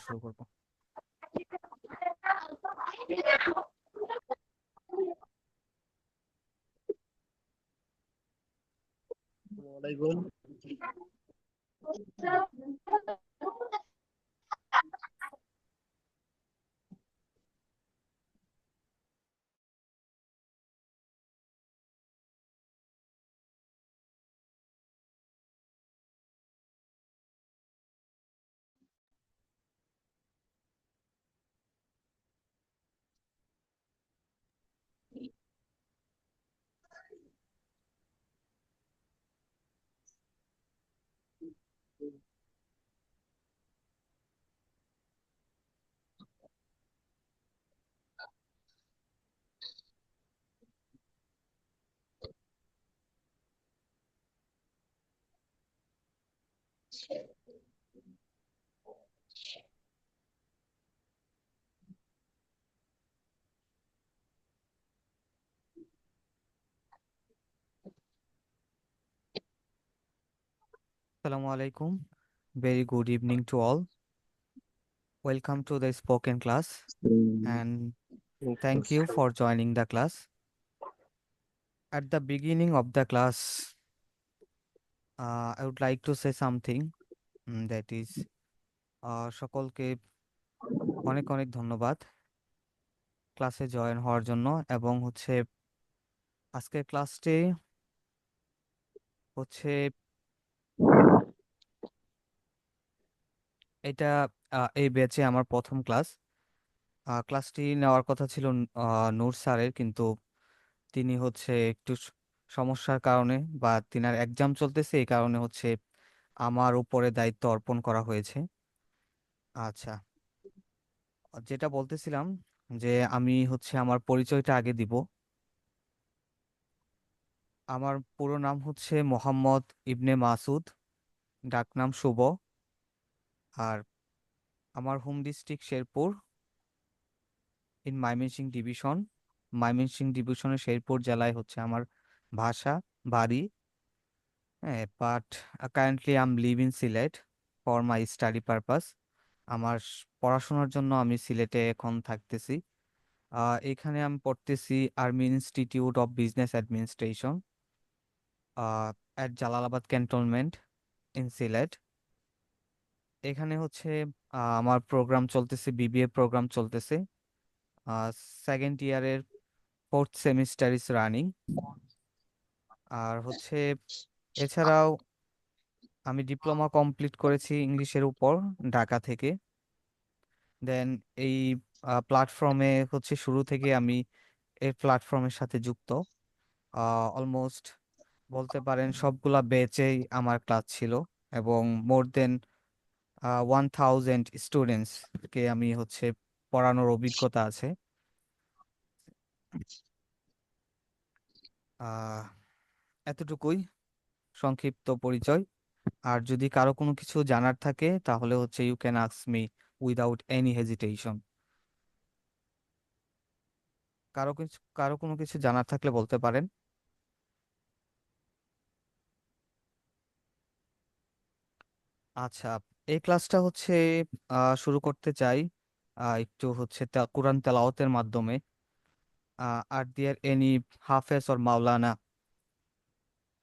শুরু করব। ওয়ালাইকুম। Assalamu alaikum. Very good evening to all. Welcome to the spoken class and thank you for joining the class. At the beginning of the class, I would like to say something that is সকলকে অনেক অনেক ধন্যবাদ ক্লাসে join হওয়ার জন্য এবং আজকের ক্লাসটি হচ্ছে এটা এই ব্যাচে আমার প্রথম ক্লাস। ক্লাসটি নেওয়ার কথা ছিল নূর স্যারের, কিন্তু তিনি একটু সমস্যার কারণে বা তিনার এক্সাম চলতেছে, এই কারণে আমার উপরে দায়িত্ব অর্পণ করা হয়েছে। আচ্ছা, যেটা বলতেছিলাম যে আমি আমার পরিচয়টা আগে দিব। আমার পুরো নাম মোহাম্মদ ইবনে মাসুদ, ডাকনাম শুভ। আর আমার home district Sherpur in Mymensingh ডিভিশনের শেরপুর জেলায় আমার ভাষা বাড়ি। হ্যাঁ, but currently I am live in Sylhet for my study purpose. আমার পড়াশোনার জন্য আমি সিলেটে এখন থাকতেছি। এখানে আমি পড়তেছি army institute of business administration at Jalalabad cantonment in Sylhet. এখানে আমার প্রোগ্রাম চলতেছে, বিবিএ প্রোগ্রাম চলতেছে। সেকেন্ড ইয়ারের ফোর্থ সেমিস্টার ইজ রানিং। আর এছাড়াও আমি ডিপ্লোমা কমপ্লিট করেছি ইংলিশের উপর ঢাকা থেকে। দেন এই প্ল্যাটফর্মে শুরু থেকে আমি এই প্ল্যাটফর্মের সাথে যুক্ত। অলমোস্ট বলতে পারেন সবগুলা ব্যাচেই আমার ক্লাস ছিল এবং মোর দেন 1000 স্টুডেন্টস কে আমি পড়ানোর অভিজ্ঞতা আছে। আহ এতটুকুই সংক্ষিপ্ত পরিচয়। আর যদি কারো কোনো কিছু জানার থাকে তাহলে you can ask me without any hesitation. কারো কোনো কিছু জানার থাকলে বলতে পারেন। আচ্ছা, এই ক্লাসটা শুরু করতে চাই একটু কোরআন তেলাওয়াতের মাধ্যমে। আর দেয়ার এনি হাফেজ or Maulana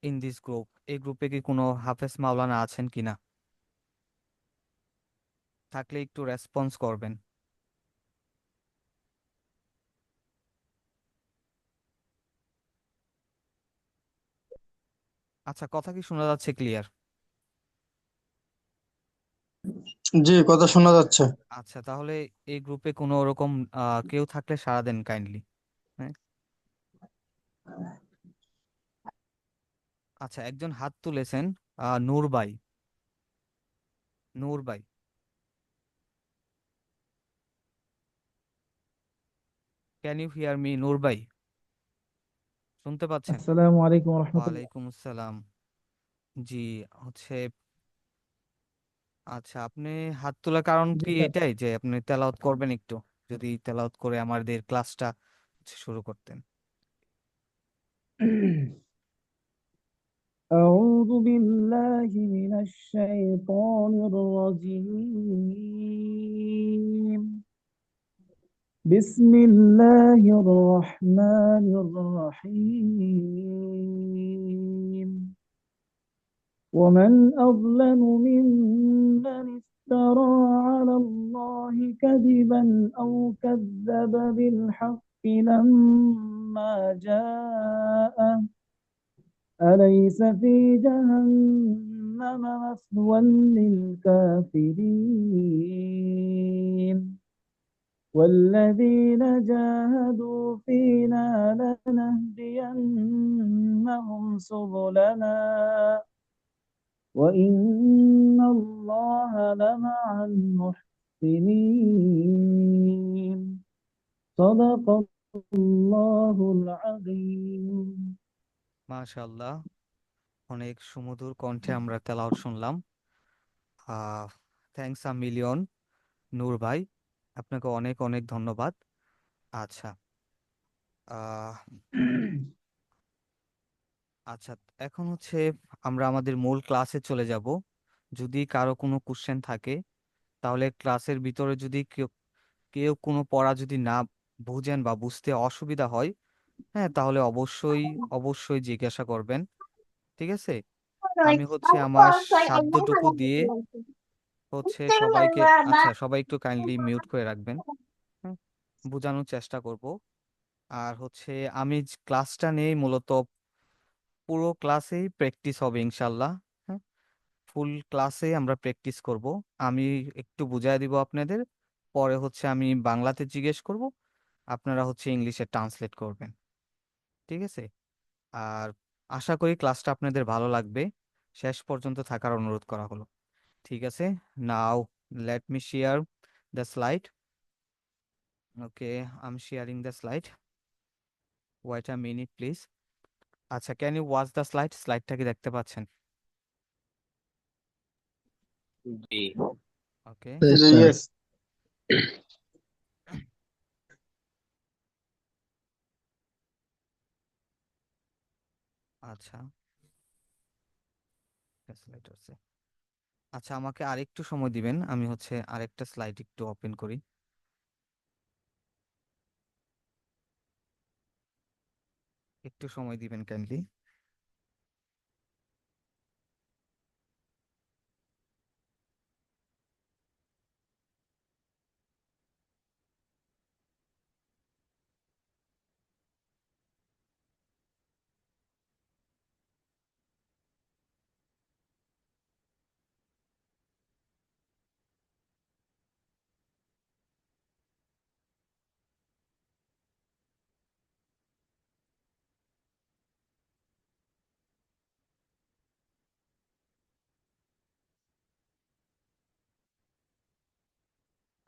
in this group? এই গ্রুপে কি কোনো হাফেজ মাওলানা আছেন কিনা? থাকলে একটু রেসপন্স করবেন। আচ্ছা, কথা কি শোনা যাচ্ছে ক্লিয়ার? জি, কথা শোনা যাচ্ছে। আচ্ছা, তাহলে এই গ্রুপে কোনো ওরকম কেউ থাকলে সাড়া দেন কাইন্ডলি। হ্যাঁ, আচ্ছা, একজন হাত তুলেছেন, নূর ভাই। নূর ভাই, ক্যান ইউ হিয়ার মি? নূর ভাই, শুনতে পাচ্ছেন? আসসালামু আলাইকুম রহমতুল্লাহ। ওয়ালাইকুম আসসালাম। জি, হচ্ছে আচ্ছা, আপনি হাত তোলার কারণ জি কি স্যার। এটাই যে আপনি তেলাওয়াত করবেন একটু? যদি তেলাওয়াত করে আমাদের ক্লাসটা শুরু করতেন। أعوذ بالله من الشيطان الرجيم. بسم الله الرحمن الرحيم. ومن أظلم ممن افترى على الله كذبا أو كذب بالحق لما جاءه، أليس في جهنم مثوى للكافرين؟ والذين جاهدوا فينا لنهدينهم سبلنا وإن الله لمع المحسنين. صدق الله العظيم. মাশাআল্লাহ, অনেক সুমধুর কণ্ঠে আমরা তেলাওয়াত শুনলাম। আহ থ্যাঙ্কস আ মিলিয়ন নূর ভাই, আপনাকে অনেক অনেক ধন্যবাদ। আচ্ছা, আহ আচ্ছা, এখন হচ্ছে আমরা আমাদের মূল ক্লাসে চলে যাব। যদি কারো কোনো কোশ্চেন থাকে, তাহলে ক্লাসের ভিতরে যদি কেউ কেউ কোনো পড়া যদি না বুঝেন বা বুঝতে অসুবিধা হয়, হ্যাঁ, তাহলে অবশ্যই অবশ্যই জিজ্ঞাসা করবেন। ঠিক আছে? আমি হচ্ছে আমার সাধ্যটুকু দিয়ে হচ্ছে সবাইকে, আচ্ছা সবাই একটু কাইন্ডলি মিউট করে রাখবেন। হ্যাঁ, বোঝানোর চেষ্টা করব। আর হচ্ছে আমি ক্লাসটা নেই মূলত পুরো ক্লাসেই প্র্যাকটিস হবে ইনশাল্লাহ। হ্যাঁ, ফুল ক্লাসে আমরা প্র্যাকটিস করব। আমি একটু বুঝাই দিব আপনাদের, পরে হচ্ছে আমি বাংলাতে জিজ্ঞেস করব, আপনারা হচ্ছে ইংলিশে ট্রান্সলেট করবেন। ঠিক আছে? আর আশা করি ক্লাসটা আপনাদের ভালো লাগবে। শেষ পর্যন্ত থাকার অনুরোধ করা হলো। ঠিক আছে, now let me share the slide. Okay, I am sharing the slide. Wait a minute please. আচ্ছা, can you watch the slide? স্লাইডটা কি দেখতে পাচ্ছেন? জি। ওকে, Yes, জি, sir. ইয়েস। আচ্ছা, স্লাইড আছে। আচ্ছা, আমাকে আরেকটু সময় দিবেন, আমি হচ্ছে আরেকটা স্লাইড একটু ওপেন করি। একটু সময় দিবেন কাইন্ডলি।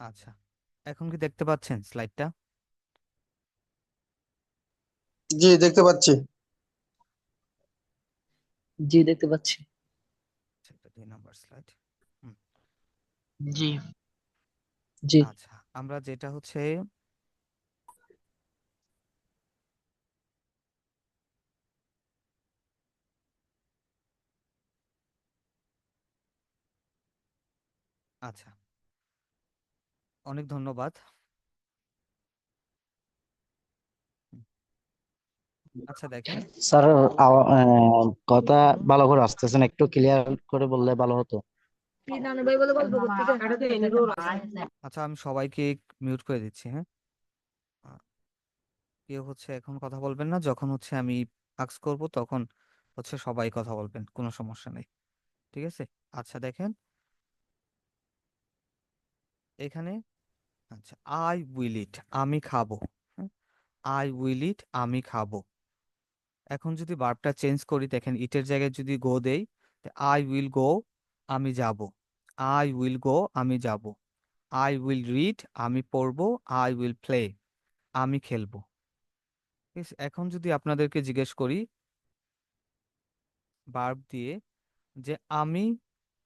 আচ্ছা, এখন কি দেখতে পাচ্ছেন স্লাইডটা? জি, দেখতে পাচ্ছি। জি দেখতে পাচ্ছি। আচ্ছা, এটা 2 নাম্বার স্লাইড। হুম, জি জি আচ্ছা, আমরা যেটা হচ্ছে, আচ্ছা, অনেক ধন্যবাদ। হুম, আচ্ছা দেখেন, স্যার, কথা ভালো করে আসতেছেন, একটু ক্লিয়ার করে বললে ভালো হতো। আচ্ছা আমি সবাইকে মিউট করে দিচ্ছি, হ্যাঁ। আহ, কেউ হচ্ছে এখন কথা বলবেন না, যখন হচ্ছে আমি আক্স করব তখন হচ্ছে সবাই কথা বলবেন, কোনো সমস্যা নেই। ঠিক আছে? আচ্ছা দেখেন এখানে, আচ্ছা, আই উইল ইট, আমি খাবো। আই উইল ইট, আমি খাবো। এখন যদি ভার্বটা চেঞ্জ করি, দেখেন ইটের জায়গায় যদি গো দেই, আই উইল গো, আমি যাব। আই উইল গো, আমি যাব। আই উইল রিড, আমি পড়বো। আই উইল প্লে, আমি খেলবো। ঠিক আছে? এখন যদি আপনাদেরকে জিজ্ঞেস করি ভার্ব দিয়ে যে আমি,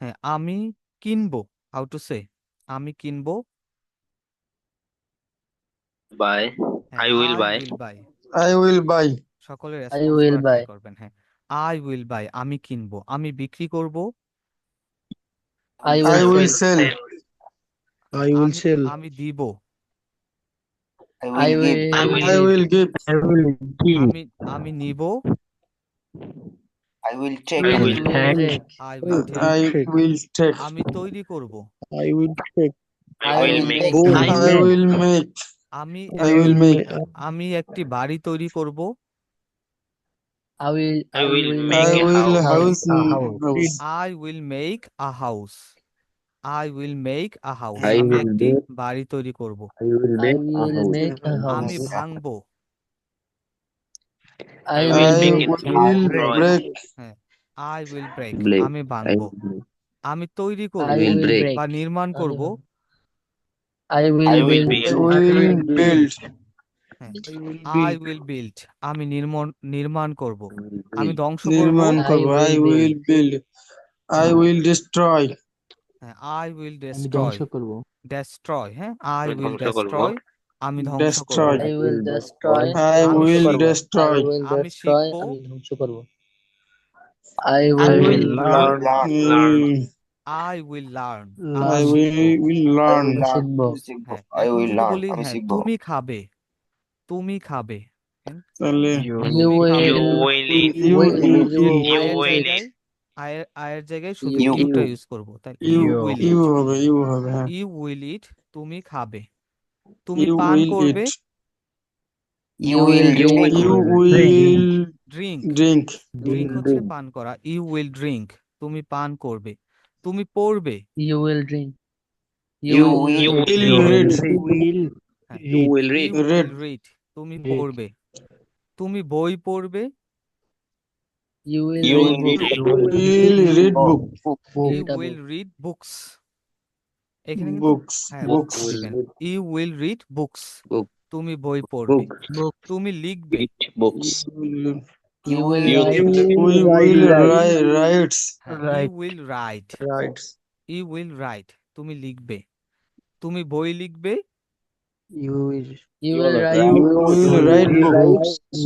হ্যাঁ আমি কিনবো, হাউ টু সে, আমি কিনবো। বাই। হ্যাঁ, I will I buy. Will buy. I will buy. সকলে আই রেসপন্স উইল করার ট্রাই বাই। করবেন। হ্যাঁ, আই উইল বাই, আমি কিনবো। আমি বিক্রি করব। I I will will sell. Sell. হ্যাঁ, আই উইল আমি সেল। আমি দিব। I will I will give. I will give. আমি নিব, I will I take. will take. take. I will take, I will take. আমি তৈরি করব, I will take. I will make. I will make. আমি I will make. আমি একটি বাড়ি তৈরি করব, I will I will house. house. I will make a house, I will make a house, I আমি will একটি বাড়ি তৈরি করব, I will I will make a আমি house. ভাঙবো, I I will will break. হ্যাঁ I will break, break. আমি ভাঙবো, আমি তৈরি করব I will break. বা নির্মাণ করব, I will I build. will build. হ্যাঁ I will build, আমি নির্মাণ করব, আমি ধ্বংস করব, নির্মাণ করব। I will build. I will destroy. হ্যাঁ I will আমি destroy, ধ্বংস করব। destroy, হ্যাঁ I will destroy, আমি ধ্বংস করব, Destroy. I will destroy. I আমি will শিখব, destroy. I will আমি destroy. শিখব, আমি ধ্বংস করব। I I will will learn. I will learn, I আমি শিখব, will learn. শিখব। হ্যাঁ এখন যদি বলি হ্যাঁ তুমি খাবে, তুমি খাবে, হ্যাঁ, তাহলে You you will আয়ের eat. জায়গায় আয়ের জায়গায় শুধু You ইউটা ইউজ করব, তাই you ইউ উইল you ইট, হবে you হবে হ্যাঁ ইউ উইল ইট, তুমি খাবে, তুমি you পান will করবে, eat. You will drink. You will drink, drink. Drink হচ্ছে পান করা, ইউ উইল ড্রিঙ্ক, তুমি পান করবে, তুমি পড়বে, You will drink. You will will read. হ্যাঁ You will you read. Will read, তুমি পড়বে, তুমি বই পড়বে, You will You read will book. Will read book. You Read a will book. Read books, এখানে কিন্তু Books. হ্যাঁ Books. দেখেন you will read books, Book. তুমি বই পড়বে, Book. তুমি লিখবে, Books. You will You write. We will write. হ্যাঁ you will write, Writes. You will write, তুমি লিখবে, তুমি বই লিখবে, You will write. You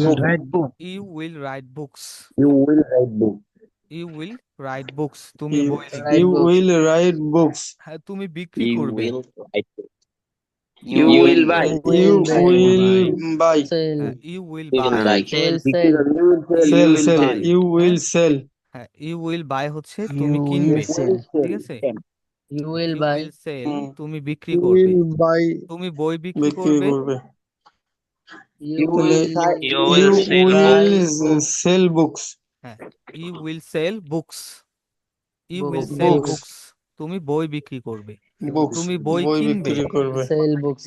will write books. You will write books, You will write book. You will write books, তুমি You, বই লিখবে, Write you books. will write books. হ্যাঁ তুমি বিক্রি You করবে, will write. You will buy. You buy. will buy. Sell. হ্যাঁ you will You buy, like You will sell. sell. Sell, will sell. buy. You will sell. হ্যাঁ you will by হচ্ছে তুমি You কিনবে, will sell. ঠিক আছে, You will you buy. Will sell, hmm. তুমি বিক্রি You করবে, will buy. তুমি বই বিক্রি বিক্রি করবে, করবে। You তাহলে You you will will sell books. হ্যাঁ you will sell books, you will Books. Sell Books. Books, তুমি বই বিক্রি করবে, Books. তুমি বই বই কিনবে, বিক্রি করবে। Sell books.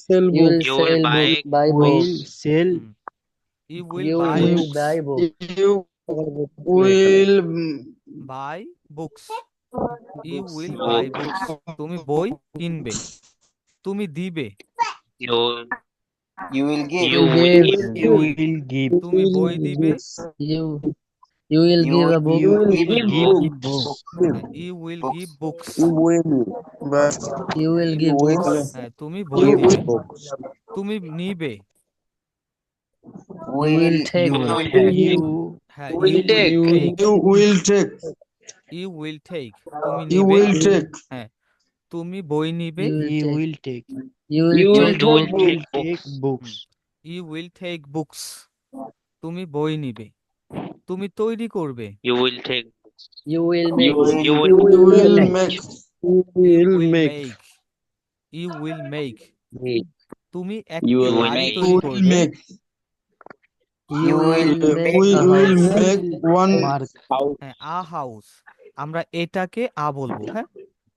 Sell You will books. You will sell buy book. Buy Will books. sell. You will You buy will books, buy books. You will buy books, you will buy books, তুমি বই কিনবে, তুমি দিবে, You will give. You give. You will give. তুমি বই দিবে, You will give a book. You will give book. You will give books, buy. You will give books. হ্যাঁ তুমি বই You দিবে, will তুমি নিবে, You will take. You হ্যাঁ will you take. Will take, you will take. You will take, তুমি You নিবে, will take. হ্যাঁ তুমি বই নিবে, You you will take. will take. You will You will take do book. take Take books. You will take books, তুমি বই নিবে, তুমি তৈরি করবে, You will take. You will You make. you You will will make. You will make, you will make, make. তুমি You একটি will বাড়ি make. তৈরি You will করবে, make. You will make We a will house. make one. Mark. হ্যাঁ a house, আমরা এটাকে আ বলবো, হ্যাঁ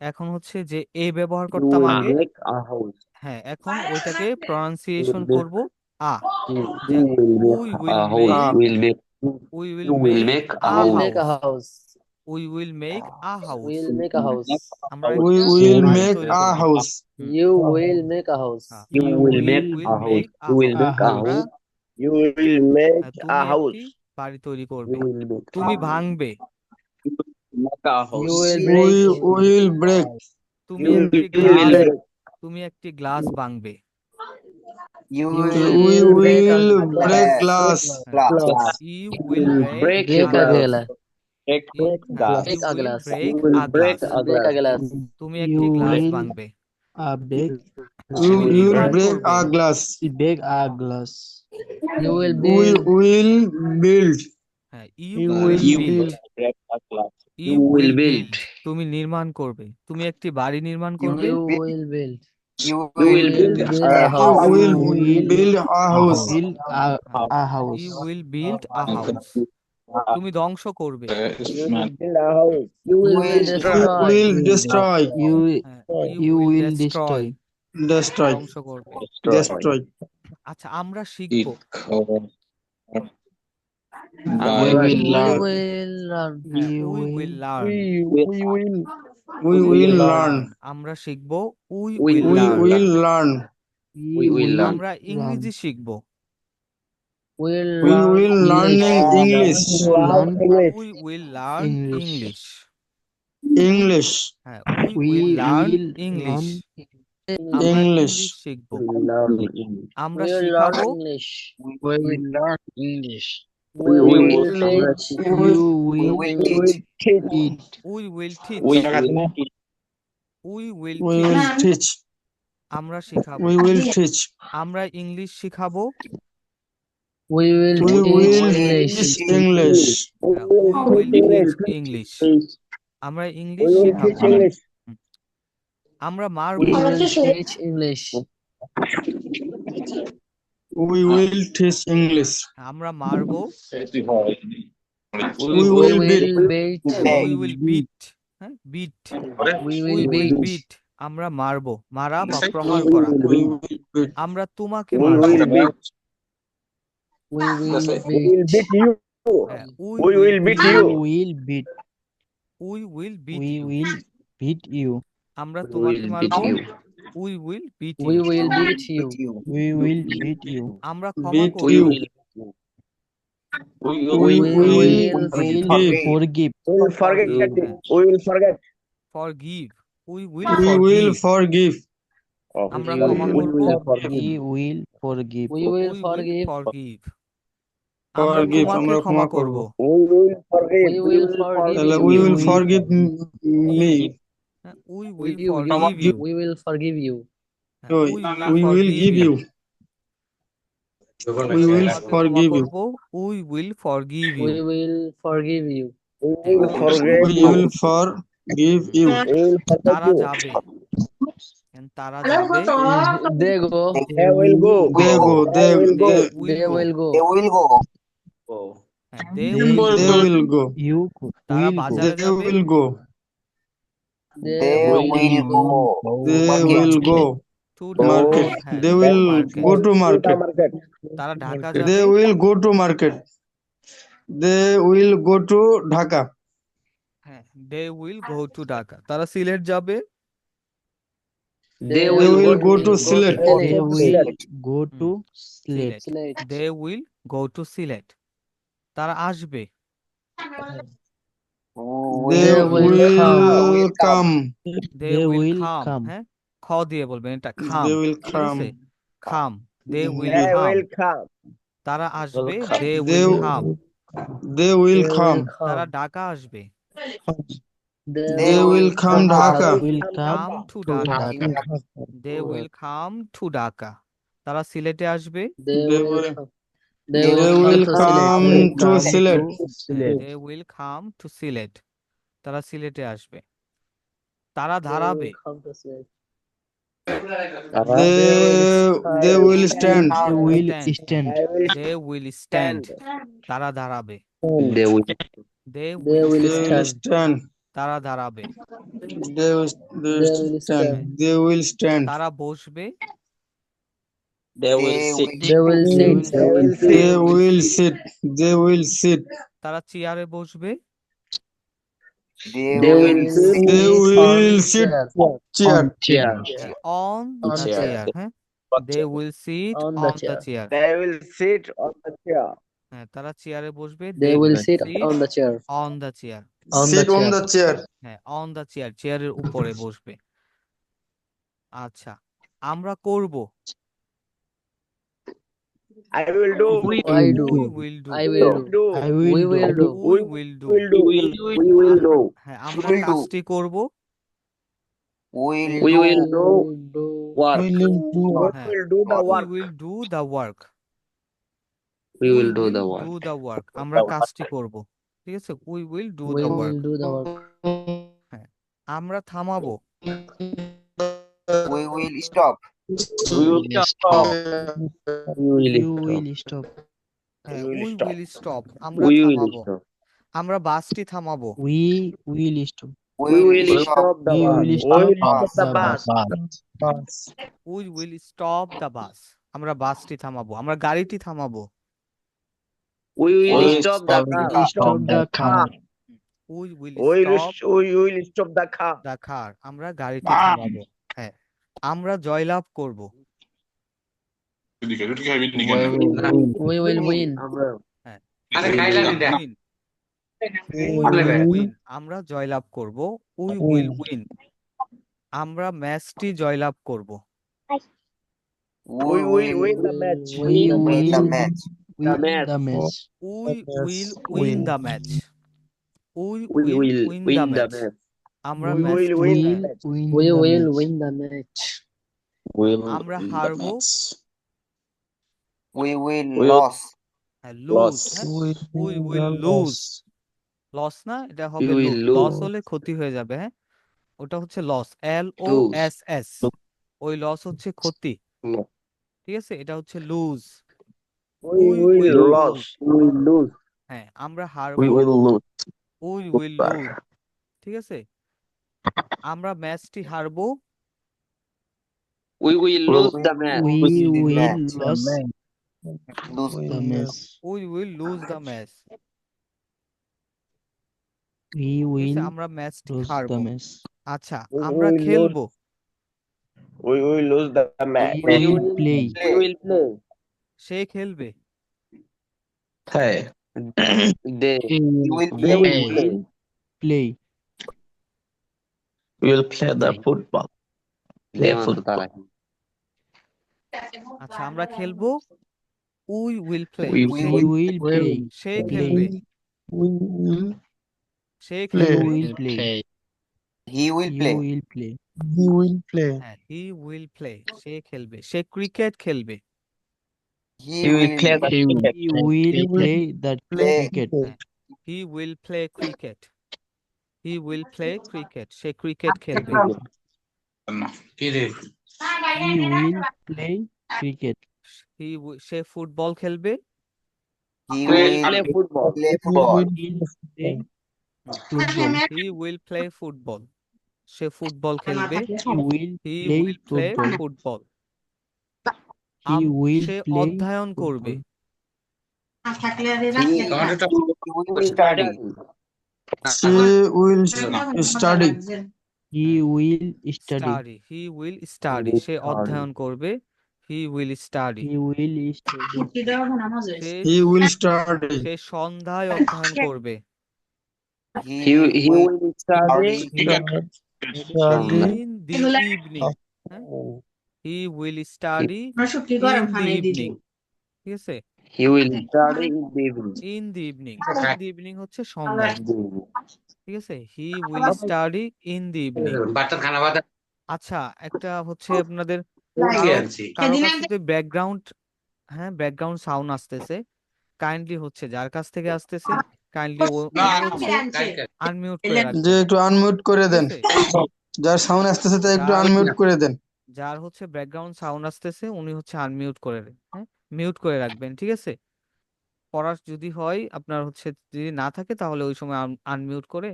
এখন হচ্ছে যে এ ব্যবহার You করতাম will আগে, make a house. হ্যাঁ এখন ওইটাকে প্রনাউন্সিয়েশন make- করব আ, You যে will we make will A make, house will make. We will You will make make a a We will house. make a house, house. We will make a house, We will make a house. আমরা We একটা will বাড়ি make তৈরি a করব, house. You will make a house. হ্যাঁ You will make will a house. Make a You will house, make a আমরা house. You will make তুমি a house. একটি বাড়ি তৈরি You করবে, will make তুমি ভাঙবে, Make a house. You will We break. will break. তুমি You একটি will গ্লাস, break. তুমি একটি গ্লাস ভাঙবে, You You We will break a will break glass. glass. glass. You will break Break Break a glass. glass. Break glass. Break you a will glass. Break You will a break glass, a Break a glass. glass. তুমি You একটি glass will ভাঙবে, break You তুমি will নির্মাণ break করবে a glass. Big a glass. You will We build. will build. হ্যাঁ you You will will build build. break a glass. You will build তুমি নির্মাণ করবে তুমি একটি বাড়ি নির্মাণ করবে You will build. You You will will build build a a You house. house. will will build a house. build a house. You will build a house তুমি ধ্বংস করবে You will build a house. You You will will You destroy. will destroy. You হ্যাঁ you you will will destroy destroy. Destroy. ধ্বংস করবে Destroy. আচ্ছা আমরা শিখব We will We learn. will learn. হ্যাঁ We we will will learn We will learn. আমরা শিখব we We will We learn will learn. we will learn. আমরা ইংরেজি শিখব We'll We learn will learn English. English. Learn we will learn English. English English. হ্যাঁ we We will learn will English learn আমরা English. English শিখব learn আমরা We'll learn শিখাবো English. We will learn English. We We will will teach. You We will will teach. eat. We will teach We will teach. We will We teach will teach. আমরা শিখাবো We will teach. আমরা English শিখাবো We will We teach will English. teach English. হ্যাঁ, we will teach English আমরা English শিখাবো হুম। আমরা মারবো We will teach English. We will teach English. আমরা মারবো We We will beat. will beat. We will beat হ্যাঁ beat We we will will beat. Beat আমরা মারবো মারা বা প্রহার করা We will beat. আমরা তোমাকে মারবো We will beat. হ্যাঁ we We will will beat beat you. We will beat We you will beat you. আমরা তোমাকে মারবো we will beat We you will beat you. We will beat you. আমরা ক্ষমা Beat করব you. We We will will Forgive. forgive. Forgive we will We will forgive forgive. আমরা We ক্ষমা will করব We will forgive. We will we will forgive. Forgive আমরা Forgive. তোমাকে আমরা ক্ষমা ক্ষমা করব করব। We will forgive তাহলে you. we will will forgive me. We will You. Forgive you We will forgive you. We will give you. আমরা We will তোমাকে ক্ষমা forgive you. করব we will forgive you We will forgive you. We will forgive you. তারা যাবে তারা যাবে They go. They go. they They will go will go. হ্যাঁ they They will They go will go. You তারা will go. বাজারে They যাবে will go. They will go. They will go. to Market. হ্যাঁ They to will market go to market. তারা Dhaka They যাবে will go to market. They will go to Dhaka. হ্যাঁ they will go to Dhaka তারা সিলেট যাবে They will go to Sylhet. They will go to Sylhet Sylhet. they will go to Sylhet তারা আসবে They will come. they will come হ্যাঁ খ দিয়ে বলবেন এটা খাম They will ঠিক আছে come. খাম they will come তারা আসবে they They will come They will come. তারা ঢাকা আসবে They will come Dhaka. Will come to Dhaka Dhaka. they will come to Dhaka তারা সিলেটে আসবে They They will will come. They will come to Sylhet. they will come to Sylhet তারা সিলেটে আসবে তারা ধারাবে They will stand. They will stand. they will stand তারা দাঁড়াবে They will they They will will They will stand stand. তারা দাঁড়াবে They will stand. They will stand. তারা বসবে They will sit. They will sit. They will sit. They will sit. তারা চেয়ারে বসবে They will They will sit chair. on the chair. chair হ্যাঁ they will sit On on the the chair. chair They will sit on the chair. হ্যাঁ তারা চেয়ারে বসবে They will sit on the chair. on the chair On the Sit on chair. the chair. হ্যাঁ on the chair চেয়ারের উপরে বসবে আচ্ছা আমরা করব I will do. I do. we will do I will do. I will We will do. we will do We will do. হ্যাঁ আমরা কাজটি করব We will do. Do. Work. will do We হ্যাঁ will do the we work. will do the work We we will do will the do work. the work আমরা কাজটি করব ঠিক আছে we will do We the will work do the work. হ্যাঁ আমরা থামাবো We will stop. We will stop. We will You stop. will stop. হ্যাঁ We will we stop. will stop আমরা We will থামাবো stop. আমরা বাসটি থামাবো We will stop. We We will will stop stop the We bus. will We stop will stop bus. the the bus. bus. we will stop the bus আমরা বাসটি থামাবো আমরা গাড়িটি থামাবো We will We stop the stop the car. car. Stop the car. we will We will stop we will stop the car. the car আমরা গাড়িটি থামাবো হ্যাঁ আমরা জয়লাভ করব We will We will win. হ্যাঁ We we will will win. win we will win আমরা জয়লাভ করব we will win আমরা ম্যাচটি জয়লাভ করব We will win the match. We win the will match. win match. the match. we will win the match we We will will win win the the match match. আমরা We will ম্যাচটি win হ্যাঁ the match. Win We the will match. win the match. Will আমরা win the হারবো match. We will We will lose. হ্যাঁ loose Loss. হ্যাঁ we will lose loss না এটা We হবে will loss lose. হলে ক্ষতি হয়ে যাবে হ্যাঁ ওটা হচ্ছে লস Lose. LOSS ওই লস হচ্ছে ক্ষতি No. ঠিক আছে এটা হচ্ছে loose We we will will lose. lose We will lose. হ্যাঁ আমরা We হারবো will lose. we will Super. lose ঠিক আছে আমরা ম্যাচটি হারবো We will lose the match. We Lose the will match. lose Lose the match. we will lose the match We ঠিক আছে will আমরা ম্যাচটি lose the হারবো match. আচ্ছা We আমরা will খেলবো We will lose the match. We will play. We will play. সে খেলবে Hey. They We will they play. will play. Play. We will play the Play. football. Play football. আচ্ছা আমরা খেলবো we will play We say will will play. Say Play. খেলবে সে You খেলবে will play. He will You play. will play. হ্যাঁ he will play সে খেলবে সে cricket খেলবে He He will will play the He cricket. will play the play cricket. হ্যাঁ he will play cricket he will play cricket say cricket খেলবে He will play cricket. Say football খেলবে He He will will play football. play football. he will play football say football খেলবে He he will play will play football. football He will say play অধ্যয়ন করবে He will study. She will study. He will study. study he will study সে অধ্যয়ন করবে he will study He will study. Say He will study. সে সন্ধ্যায় অধ্যয়ন করবে He will study. in the evening হ্যাঁ? he will study in the evening ঠিক আছে He will study in the evening. in the evening হচ্ছে সন্ধ্যায় ঠিক আছে he will study in the evening আচ্ছা একটা হচ্ছে আপনাদের কারো কাছ থেকে ব্যাকগ্রাউন্ড ব্যাকগ্রাউন্ড সাউন্ড আসতেছে কাইন্ডলি হচ্ছে যার কাছ থেকে আসতেছে কাইন্ডলি হচ্ছে আনমিউট করে যে রাখবেন একটু আনমিউট করে ঠিক দেন আছে যার সাউন্ড আসতেছে তা একটু যার আনমিউট করে দেন যার হচ্ছে ব্যাকগ্রাউন্ড সাউন্ড আসতেছে উনি হচ্ছে আনমিউট করে মিউট করে রাখবেন ঠিক আছে পড়ার যদি হয় আপনার হচ্ছে যদি না থাকে তাহলে ওই সময় আনমিউট করে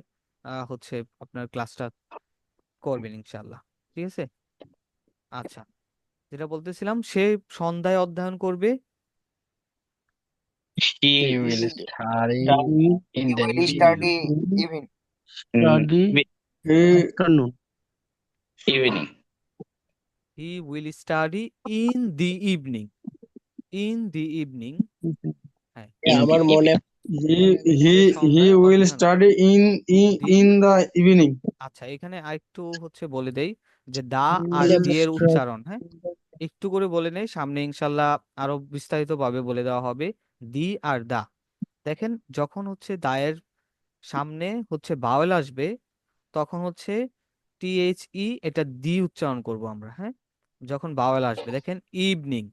হচ্ছে আপনার ক্লাসটা করবেন ইনশাআল্লাহ ঠিক আছে আচ্ছা যেটা বলতেছিলাম সে সন্ধ্যায় অধ্যয়ন করবে He will study He will study even afternoon. evening. he will study in the evening হ্যাঁ আমার মনে he will study in the evening. আচ্ছা এখানে আরেকটু হচ্ছে বলে দেই যে দা আর দি এর উচ্চারণ একটু করে বলে নেই সামনে ইনশাল্লাহ আরো বিস্তারিত ভাবে বলে দেওয়া হবে দি আর দা দেখেন যখন হচ্ছে দায়ের সামনে হচ্ছে বাওয়েল আসবে তখন হচ্ছে THE এটা দি উচ্চারণ করব আমরা যখন বাওয়েল আসবে, দেখেন ইভনিং,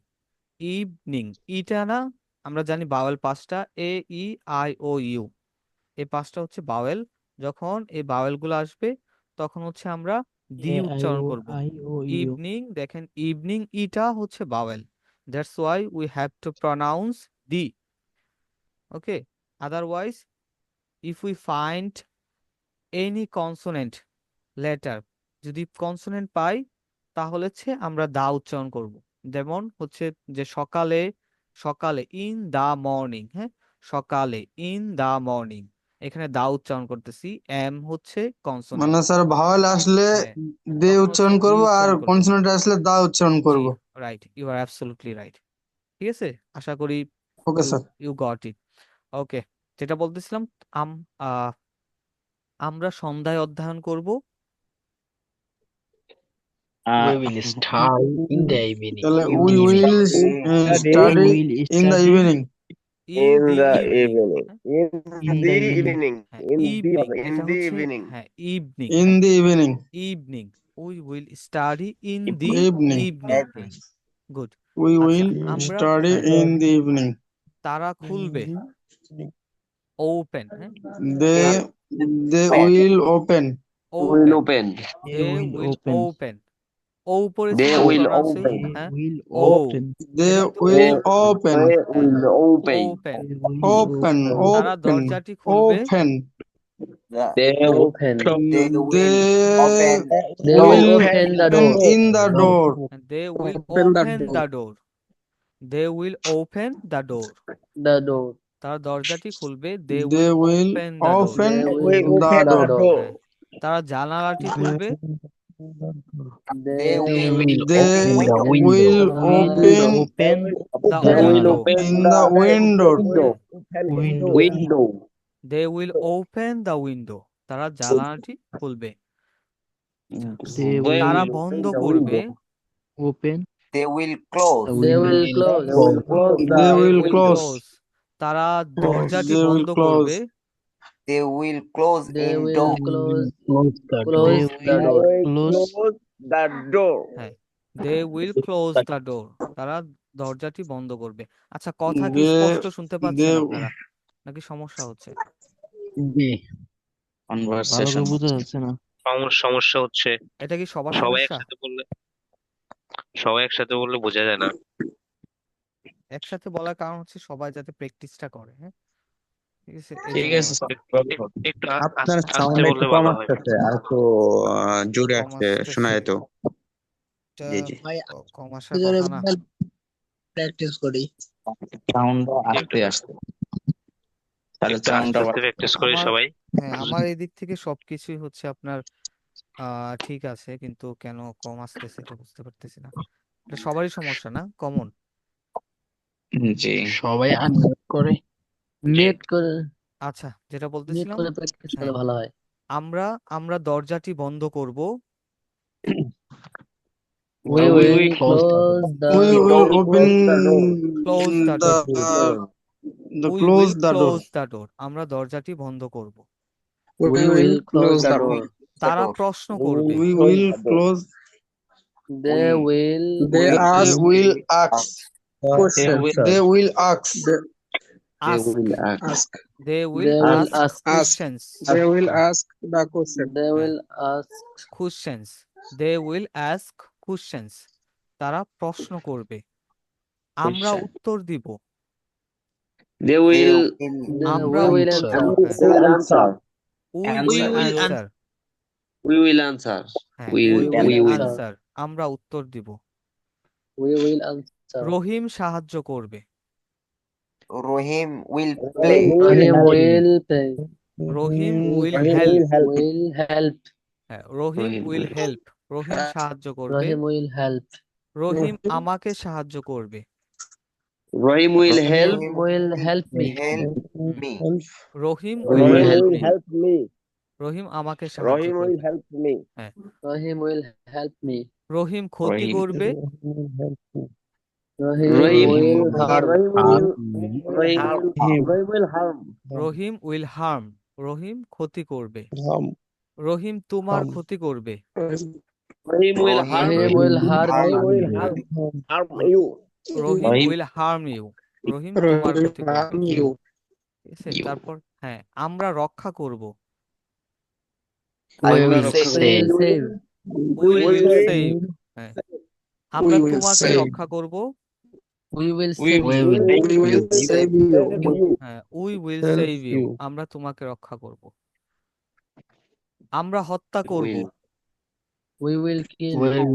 ইভনিং, ইটা না, আমরা জানি বাওয়েল পাঁচটা, এ ই আই ও ইউ, এই পাঁচটা হচ্ছে বাওয়েল। যখন এই বাওয়েল গুলো আসবে তখন হচ্ছে আমরা দি এ আই উচ্চারণ ও করব। I O U. ইভনিং, দেখেন ইভনিং, ইটা হচ্ছে vowel, that's why we have to pronounce the. Okay, otherwise if we find any consonant letter, যদি কনসোনেন্ট পাই তাহলে হচ্ছে আমরা দা উচ্চারণ করব। যেমন হচ্ছে যে সকালে, সকালে ইন দা মর্নিং, হ্যাঁ, সকালে ইন দা মর্নিং, এখানে দা উচ্চারণ করতেছি, এম হচ্ছে কনসোনেন্ট, মানে স্যার ভাওয়াল আসলে হ্যাঁ, দে তখন হচ্ছে উচ্চারণ দি করব আর উচ্চারণ করব। কনসোনেন্ট আসলে দা উচ্চারণ জি, করব। Right, you are absolutely right. ঠিক আছে, আশা করি okay you sir. You got it. Okay, যেটা বলতেছিলাম, আম আহ, আমরা সন্ধ্যায় অধ্যয়ন করব। We will start in the evening. তাহলে In we the will evening. Study will in the study evening. In In the the evening, evening. In in the the evening. evening. হ্যাঁ, In the evening, in এটা the হচ্ছে, evening. হ্যাঁ, evening, in হ্যাঁ, দি evening. Evening, we will study in the evening. Evening, হ্যাঁ, Evening. Good. We আচ্ছা, will আমরা, study হ্যাঁ, in the evening. তারা খুলবে, ওপেন, হ্যাঁ, দে They তার দে open. Will open. Will open, open. They they will will open. Open, ও পড়েছি They না will প্রনাউন্সিং, open. দে হ্যাঁ, উইল ও, ওপেন। দে এটা কিন্তু ও, উইল They ওপেন। হ্যাঁ, will open. Open, they will open open. তারা ওপেন দরজাটি খুলবে, open. The, They will Open. they they will open They the will will open the open door. In the no, door. They will open the open door. The door, they will open the door, The door. তারা দরজাটি খুলবে, they they will will open the door, open They will Will the open open the door. the door. হ্যাঁ, door. তারা জানালাটি খুলবে, they They They will will they open open window. Will will open open the the They will window, open in the window. window. Window. Window. They will open the window, তারা জানালাটি খুলবে। They They will তারা will বন্ধ open the করবে, window. Open They will the close. They window. will close. They will close they the will will close. window. Close, তারা দরজাটি they will বন্ধ close. করবে, They will close They in will door. close they close the will They door. will close. close the door. হ্যাঁ, they will close the door, তারা দরজাটি বন্ধ করবে। আচ্ছা, কথা কি দে স্পষ্ট শুনতে দে পাচ্ছেন আপনারা, নাকি সমস্যা হচ্ছে? জি, ভালো করে কনভারসেশন বোঝা যাচ্ছে না। সমস্যা হচ্ছে। এটা কি সবার সবাই সমস্যা? একসাথে বললে সবাই একসাথে বললে বোঝা যায় না। একসাথে বলার কারণ হচ্ছে সবাই যাতে প্র্যাকটিসটা করে, হ্যাঁ, ঠিক আছে, এই ঠিক জন্য আছে আর স্যার, কি। একটু আপনার আস্তে সাউন্ড একটু বললে কম ভালো হয়। আসতেছে, আর একটু জোরে কম আসছে শোনা আসতেছে, যেত। এটা জি জি। কম আসার কথা না। প্র্যাকটিস করি। সাউন্ডটা একটু আস্তে আসতে। তাহলে একটু সাউন্ডটা আস্তে প্র্যাকটিস করি আমার, সবাই। হ্যাঁ, আমার এই দিক থেকে সবকিছুই হচ্ছে আপনার ঠিক আছে, কিন্তু কেন কম আসতেছে এটা বুঝতে পারতেছি না। এটা সবারই সমস্যা না, কমন? জি সবাই আনমিউট করে। মিউট করে আচ্ছা, যেটা মিউট বলতেছিলাম, করে প্র্যাকটিস করলে হ্যাঁ, ভালো হয়। আমরা আমরা দরজাটি বন্ধ করব, We We will will close we the will open close the door. Close the the door, we close will the door. Close the door, আমরা দরজাটি বন্ধ করব। We We will will close close the the door. door. The তারা door. প্রশ্ন We করবে, will we close will the door. Close. They We will they will will আক্স। Question, sir. They will আক্স। They ask, will ask. they will they will ask ask questions, They will ask the question. they হ্যাঁ, will ask questions, they will ask questions, তারা প্রশ্ন করবে, আমরা Question. উত্তর দিব, They they will will আমরা we will উত্তর answer. দিব, হ্যাঁ, we will answer. We We will will answer, We will answer. হ্যাঁ, Will we We will will answer. Answer, আমরা উত্তর দিব। We will answer. রহিম সাহায্য করবে, Rahim will Who play. will Rahim help? will pay. Rahim will Rahim help, will help. Will help. হ্যাঁ, রহিম Rahim will will. Help, রহিম সাহায্য করবে, Rahim will help. রহিম আমাকে সাহায্য করবে, Rahim will help. Rahim will help me. Help me. Rahim Rahim will will Rahim help help will me, me. help me. রহিম আমাকে সাহায্য Rahim will করবে, help me. হ্যাঁ, Rahim will help me. রহিম ক্ষতি Rahim. করবে, Rahim Rahim. will harm. Rahim will. Rahim will harm. Rahim will harm, Rahim ক্ষতি করবে, রহিম তোমার ক্ষতি করবে, Rahim will harm Rahim Rahim will harm harm you. will হ্যাঁ harm you. Rahim Rahim will harm you, Rahim তোমার ক্ষতি করবে, ঠিক আছে। তারপর হ্যাঁ আমরা রক্ষা করব, I We will will save. save. We We will will save, হ্যাঁ আমরা তোমাকে রক্ষা করব, We will save We you. will save you. হ্যাঁ উই উইল সেভ ইউ, আমরা তোমাকে রক্ষা করব। আমরা হত্যা করব, Will. We will kill. we will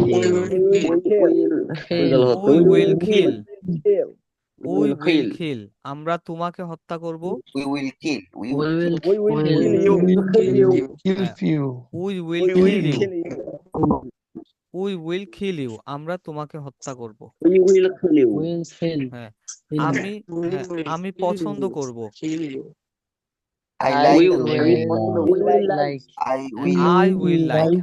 kill Kill. We will খিল, উই will উইল kill. খিল, আমরা তোমাকে হত্যা করব, We will kill. We We will will kill. kill. হ্যাঁ we will kill you, we will kill you, আমরা তোমাকে হত্যা করব। We will kill you. Will kill. হ্যাঁ Kill. আমি হ্যাঁ আমি পছন্দ করব, I I like. will like. I will. I will like,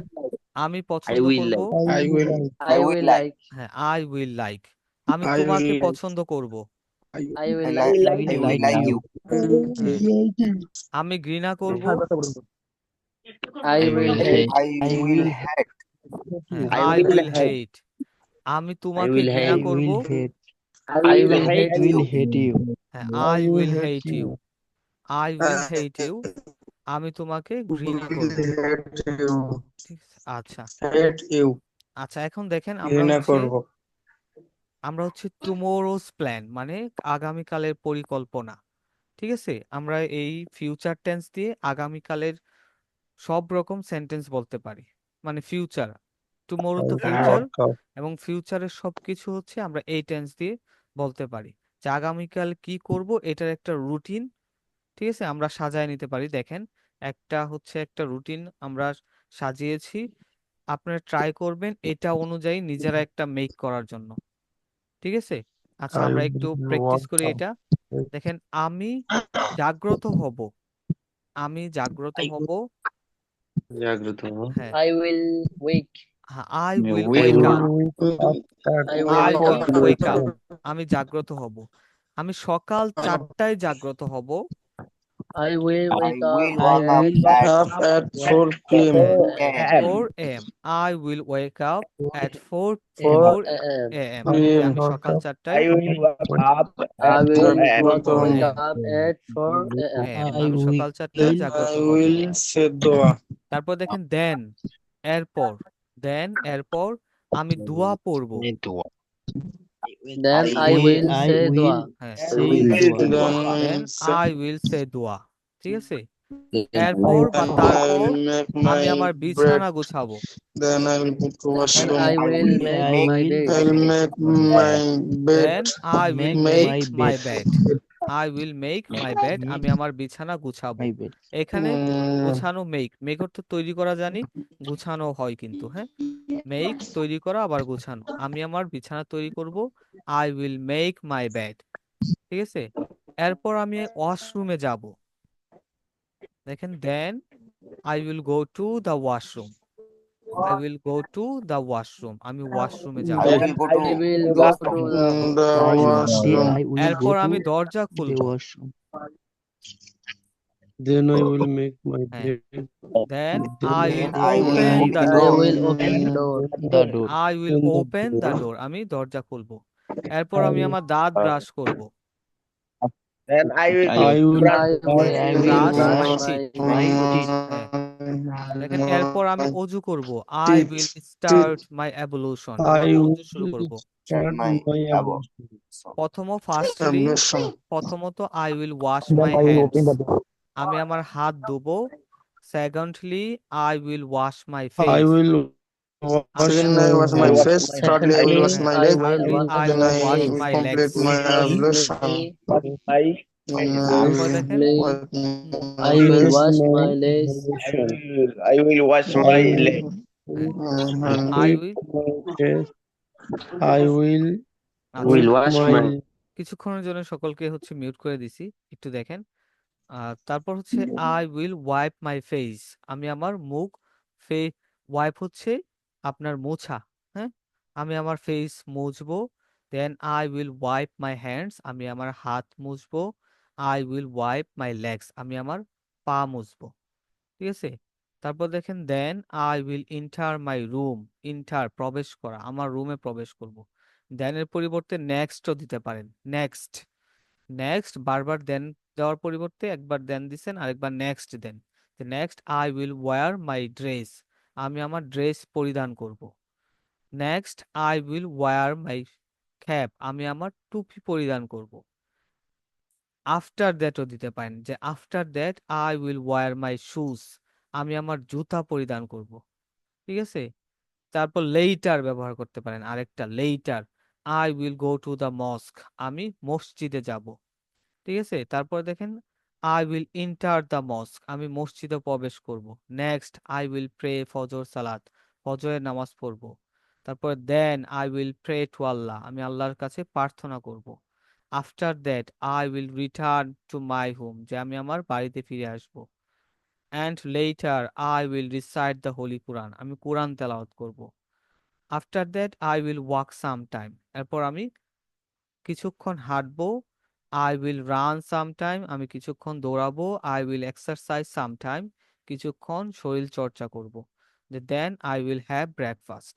আমি পছন্দ will করব, I will like. হ্যাঁ আই উইল লাইক, আমি তোমাকে পছন্দ করব, I I will like. like. I will like you. হ্যাঁ আমি ঘৃণা করব, I will hate. I will hate. হ্যাঁ I I will will hate. হেট, আমি তোমাকে will ঘৃণা hate. করব, I will hate you. হ্যাঁ I will hate you, I will hate you, আমি তোমাকে ঘৃণা করব, ঠিক আছে। আচ্ছা আচ্ছা এখন দেখেন আমরা হচ্ছে টুমোরোজ প্ল্যান মানে আগামীকালের পরিকল্পনা, ঠিক আছে। আমরা এই ফিউচার টেন্স দিয়ে আগামীকালের সব রকম সেন্টেন্স বলতে পারি, মানে ফিউচার, টুমোরো তো ফিউচার এবং ফিউচারের সবকিছু হচ্ছে আমরা এই টেন্স দিয়ে বলতে পারি, যে আগামীকাল কি করব এটার একটা রুটিন, ঠিক আছে, আমরা সাজায় নিতে পারি। দেখেন একটা হচ্ছে একটা রুটিন আমরা সাজিয়েছি, আপনারা ট্রাই করবেন এটা অনুযায়ী নিজেরা একটা মেক করার জন্য, ঠিক আছে। আচ্ছা আমরা একটু প্র্যাকটিস করি এটা। দেখেন আমি জাগ্রত হব, আমি জাগ্রত হব, জাগ্রত হ। হ্যাঁ I will wake. I will will wake up, I I will will wake up. Wake up, আমি জাগ্রত হব, আমি সকাল 4টায় জাগ্রত হব, I will I wake will up wake up at 4 p.m. a.m. 4 am, I will wake up at 4 4 am, a.m. যে আমি সকাল 4টায় I will wake 4 am, up at 4 a.m. আমি সকাল 4টায় জাগ্রত হব। say dua. তারপর দেখেন এরপর আমি দোয়া পড়ব, Then I will say dua. হ্যাঁ Then আই উইল সে দোয়া, ঠিক আছে। এরপর বা তারপর আমি আমার বিছানা গুছাবো, Then I will go to Then washroom. I will make my bed. I'll make my bed. Then I will make my bed, I will make my bed, আমি আমার বিছানা গুছাবো। এখানে গোছানো মেক অর্থ তৈরি করা জানি, গুছানো হয় কিন্তু, হ্যাঁ মেক তৈরি করা আবার গোছানো, আমি আমার বিছানা তৈরি করব, I will make my bed, ঠিক আছে। এরপর আমি ওয়াশরুমে যাব, দেখেন then I will go to the washroom, I will go to the washroom, আমি ওয়াশরুমে যাব। I will go I to will the go washroom. to the the washroom. এরপর আমি দরজা খুলবো, Then I will make my হ্যাঁ bed. Then I will I will open open the the I door, will open the door. I will open the door, আমি দরজা খুলবো। এরপর আমি আমার দাঁত ব্রাশ করব, Then I will I will I will brush brush my my teeth, teeth. হ্যাঁ দেখেন এরপর আমি অজু করব, I will start my ablution, I আমি will অজু শুরু করব। start my my ablution. Firstly প্রথমত I will wash my hands, আমি আমার হাত ধোবো। Secondly I will wash my I face, will wash Then I wash my face. Thirdly, I will wash my I leg. will thirdly wash I Then will I wash will my legs, complete my ablution. Then I তারপর will দেখেন wipe I will my wash my legs. I will wash my leg. হ্যাঁ hand. I will, face. I will আচ্ছা wash my কিছুক্ষণের জন্য সকলকে হচ্ছে mute করে দিছি, একটু দেখেন। তারপর হচ্ছে I will wipe my face, আমি আমার মুখ, ফে ওয়াইপ হচ্ছে আপনার মোছা, হ্যাঁ আমি আমার ফেস মুছবো। Then I will wipe my hands, আমি আমার হাত মুছবো। I will wipe my legs, আমি আমার পা মুছবো, ঠিক আছে। তারপর দেখেন then I will enter my room. Enter প্রবেশ করা, আমার রুমে প্রবেশ করব। দেনের পরিবর্তে নেক্সটও দিতে পারেন, নেক্সট। নেক্সট বারবার দেন দেওয়ার পরিবর্তে একবার দেন দিছেন আরেকবার নেক্সট দেন। Next I will wear my dress, আমি আমার ড্রেস পরিধান করব। Next I will wear my cap, আমি আমার টুপি পরিধান করব। আফটার দ্যাটও দিতে পারেন, যে after that I will wear my shoes, আমি আমার জুতা পরিধান করব। ঠিক আছে। তারপর লেইটার ব্যবহার করতে পারেন, আরেকটা later, I will go to the mosque, আমি মসজিদে যাব। ঠিক আছে। তারপর দেখেন I will enter the mosque, আমি মসজিদে প্রবেশ করব। নেক্সট আই উইল প্রে ফজর সালাত, ফজরের নামাজ পড়ব। তারপর then I will pray to Allah, আমি আল্লাহর কাছে প্রার্থনা করব। After that I will return to my home, যে আমি আমার বাড়িতে ফিরে আসব। And later I will recite the holy Quran, আমি কোরআন তেলাওয়াত করব। After that I will walk some time, এরপর আমি কিছুক্ষণ হাঁটবো। I will run some time, আমি কিছুক্ষণ দৌড়াবো। I will exercise some time, কিছুক্ষণ শরীর চর্চা করব। দেন আই উইল হ্যাভ ব্রেকফাস্ট,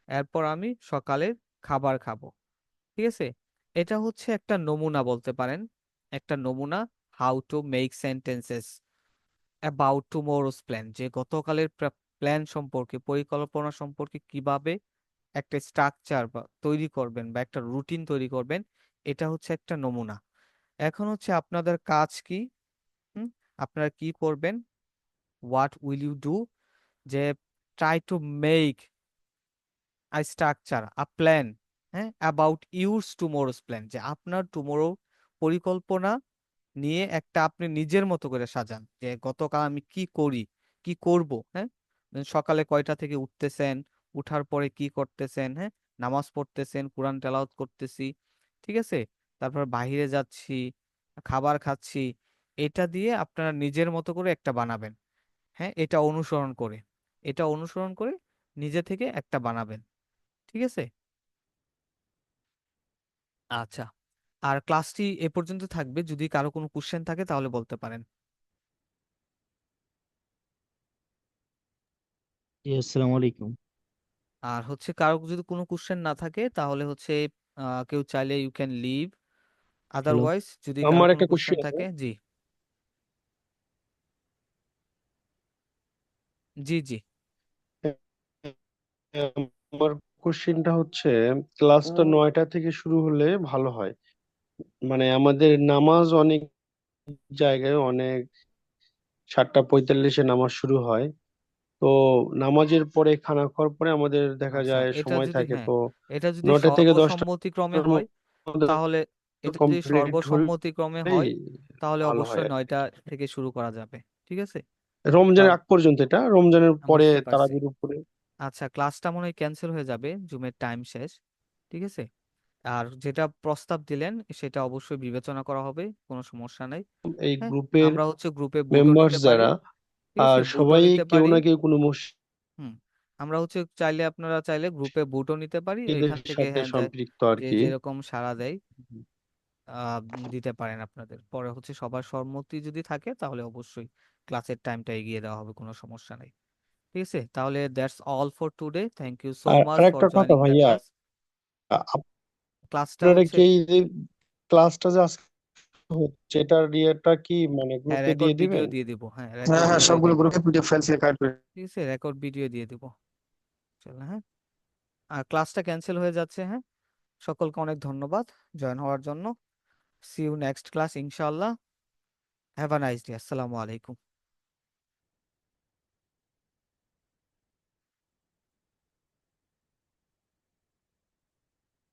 এরপর আমি সকালের খাবার খাবো। ঠিক আছে। এটা হচ্ছে একটা নমুনা বলতে পারেন, একটা নমুনা how to make sentences about tomorrow's plan, যে গতকালের প্ল্যান সম্পর্কে, পরিকল্পনা সম্পর্কে কিভাবে একটা স্ট্রাকচার বা তৈরি করবেন বা একটা রুটিন তৈরি করবেন। এটা হচ্ছে একটা নমুনা। এখন হচ্ছে আপনাদের কাজ কি, হুম, আপনারা কি করবেন, হোয়াট উইল ইউ ডু, যে try to make a structure a plan, হ্যাঁ, অ্যাবাউট ইউরস টুমোরোস প্ল্যান, যে আপনার টুমোরো পরিকল্পনা নিয়ে একটা আপনি নিজের মতো করে সাজান, যে গতকাল আমি কি করি, কি করব। হ্যাঁ, সকালে কয়টা থেকে উঠতেছেন, উঠার পরে কি করতেছেন, হ্যাঁ, নামাজ পড়তেছেন, কোরআন তেলাওয়াত করতেছি। ঠিক আছে। তারপর বাইরে যাচ্ছি, খাবার খাচ্ছি। এটা দিয়ে আপনারা নিজের মতো করে একটা বানাবেন। হ্যাঁ, এটা অনুসরণ করে, এটা অনুসরণ করে নিজে থেকে একটা বানাবেন। ঠিক আছে। আচ্ছা, আর ক্লাসটি এ পর্যন্ত থাকবে, যদি কারো কোনো কোশ্চেন থাকে তাহলে বলতে পারেন। জি, আসসালামু আলাইকুম। আর হচ্ছে কারো যদি কোনো কোশ্চেন না থাকে তাহলে হচ্ছে কেউ চাইলে you can leave, hello. Otherwise যদি কারো আমার কোনো একটা কোশ্চেন কোশ্চেন আছে। থাকে। জি, জি, জি। আমার কোশ্চেনটা হচ্ছে, ক্লাসটা 9টা থেকে শুরু হলে ভালো হয়। মানে আমাদের নামাজ অনেক জায়গায় অনেক 7টা 45-এ নামাজ শুরু হয়। তো নামাজের পরে খানা খাওয়ার পরে আমাদের দেখা আচ্ছা, যায় এটা সময় যদি, থাকে, হ্যাঁ, তো এটা যদি 9টা থেকে 10টার সর্বসম্মতিক্রমে হয় মধ্যে তাহলে, এটা যদি কমপ্লিট সর্বসম্মতিক্রমে হলেই হয় তাহলে ভালো হয় অবশ্যই আর কি। 9টা থেকে শুরু করা যাবে। ঠিক আছে। রমজানের কারণ আগ পর্যন্ত, এটা রমজানের পরে বুঝতে পারছি। তারাবির উপরে। আচ্ছা, ক্লাসটা মনে হয় ক্যান্সেল হয়ে যাবে, জুমের টাইম শেষ। ঠিক আছে। আর যেটা প্রস্তাব দিলেন সেটা অবশ্যই বিবেচনা করা হবে, কোনো সমস্যা নাই। এই হ্যাঁ, গ্রুপের আমরা হচ্ছে গ্রুপে বুটও মেম্বার্স নিতে পারি। যারা, ঠিক আছে, আর বুটও সবাই নিতে কেউ পারি। না কেউ কোনো হুম, আমরা হচ্ছে চাইলে, আপনারা চাইলে গ্রুপে বুটও নিতে পারি, মসজিদের এখান থেকে, সাথে হ্যাঁ, সম্পৃক্ত আর যে কি। যেরকম সাড়া দেয় দিতে পারেন আপনাদের। পরে হচ্ছে সবার সম্মতি যদি থাকে তাহলে অবশ্যই ক্লাসের টাইমটা এগিয়ে দেওয়া হবে, কোনো সমস্যা নেই। ঠিক আছে, তাহলে that's all for today. Thank you so আর মাচ ফর আরেকটা কথা জয়নিং দ্য ভাইয়া, ক্লাস। ক্লাসটা আপনারা হচ্ছে, কি এই যে ক্লাসটা যে আজকে হচ্ছে, এটার ইয়েটা কি মানে হ্যাঁ, গ্রুপে রেকর্ড দিয়ে ভিডিও দিবেন? দিয়ে দিব, হ্যাঁ, হ্যাঁ রেকর্ড হ্যাঁ, ভিডিও সবগুলো দিয়ে দিব। গ্রুপে পিডিএফ ফাইল কাট করে। ঠিক আছে, রেকর্ড ভিডিও দিয়ে দিব। চলো, হ্যাঁ। আর ক্লাসটা ক্যান্সেল হয়ে যাচ্ছে, হ্যাঁ। সকলকে অনেক ধন্যবাদ জয়েন হওয়ার জন্য। সি ইউ নেক্সট ক্লাস ইনশাআল্লাহ। Have a nice day. আসসালামু আলাইকুম।